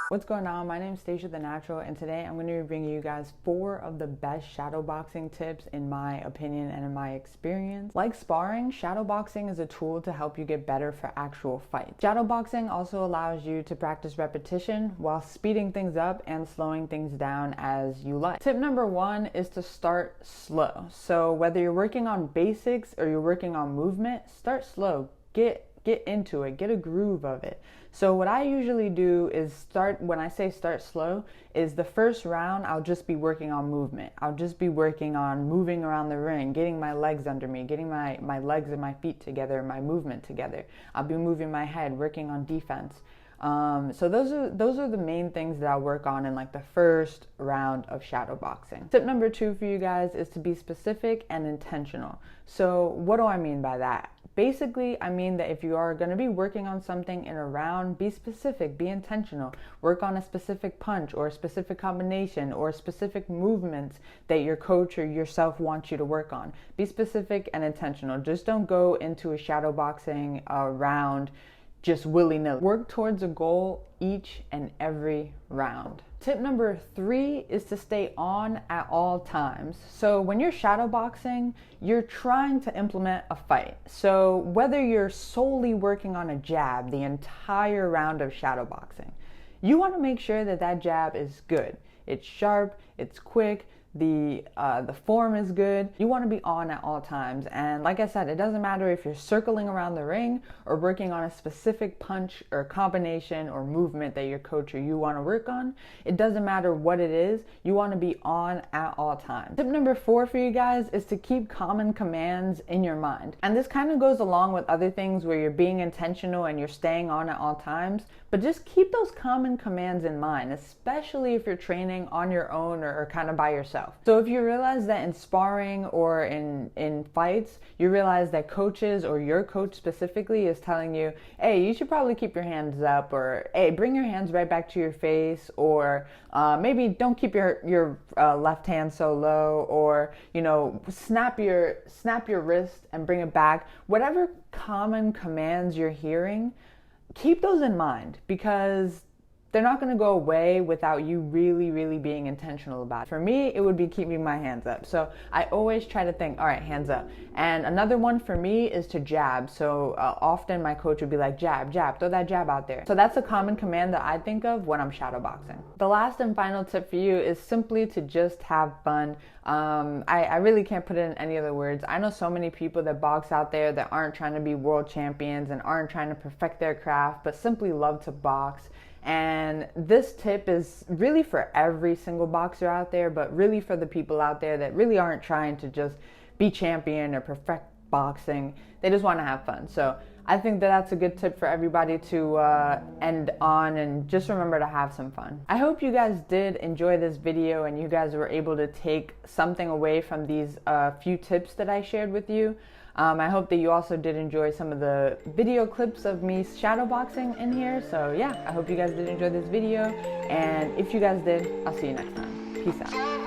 What's going on? My name is Stacia the Natural, and today I'm going to be bringing you guys 4 of the best shadowboxing tips in my opinion and in my experience. Like sparring, shadowboxing is a tool to help you get better for actual fights. Shadowboxing also allows you to practice repetition while speeding things up and slowing things down as you like. Tip number 1 is to start slow. So whether you're working on basics or you're working on movement, start slow. Get into it, get a groove of it. So what I usually do is when I say start slow, is the first round I'll just be working on movement. I'll just be working on moving around the ring, getting my legs under me, getting my legs and my feet together, my movement together. I'll be moving my head, working on defense. So those are the main things that I'll work on in like the first round of shadowboxing. Tip number 2 for you guys is to be specific and intentional. So what do I mean by that? Basically, I mean that if you are going to be working on something in a round, be specific, be intentional. Work on a specific punch or a specific combination or specific movements that your coach or yourself wants you to work on. Be specific and intentional. Just don't go into a shadowboxing round just willy-nilly. Work towards a goal each and every round. Tip number 3 is to stay on at all times. So when you're shadowboxing, you're trying to implement a fight. So whether you're solely working on a jab the entire round of shadowboxing, you want to make sure that that jab is good. It's sharp, it's quick, the form is good. You want to be on at all times. And like I said, it doesn't matter if you're circling around the ring or working on a specific punch or combination or movement that your coach or you want to work on. It doesn't matter what it is. You want to be on at all times. Tip number 4 for you guys is to keep common commands in your mind. And this kind of goes along with other things where you're being intentional and you're staying on at all times, but just keep those common commands in mind, especially if you're training on your own or kind of by yourself. So if you realize that in sparring or in fights, you realize that coaches or your coach specifically is telling you, hey, you should probably keep your hands up, or hey, bring your hands right back to your face, or maybe don't keep your left hand so low, or snap your wrist and bring it back. Whatever common commands you're hearing, keep those in mind, because they're not going to go away without you really being intentional about it. For me, it would be keeping my hands up. So I always try to think, all right, hands up. And another one for me is to jab. So often my coach would be like, jab, throw that jab out there. So that's a common command that I think of when I'm shadowboxing. The last and final tip for you is simply to just have fun. I really can't put it in any other words. I know so many people that box out there that aren't trying to be world champions and aren't trying to perfect their craft, but simply love to box. And this tip is really for every single boxer out there, but really for the people out there that really aren't trying to just be champion or perfect boxing. They just want to have fun. So I think that that's a good tip for everybody to end on, and just remember to have some fun. I hope you guys did enjoy this video and you guys were able to take something away from these few tips that I shared with you. I hope that you also did enjoy some of the video clips of me shadowboxing in here. So yeah, I hope you guys did enjoy this video. And if you guys did, I'll see you next time. Peace out.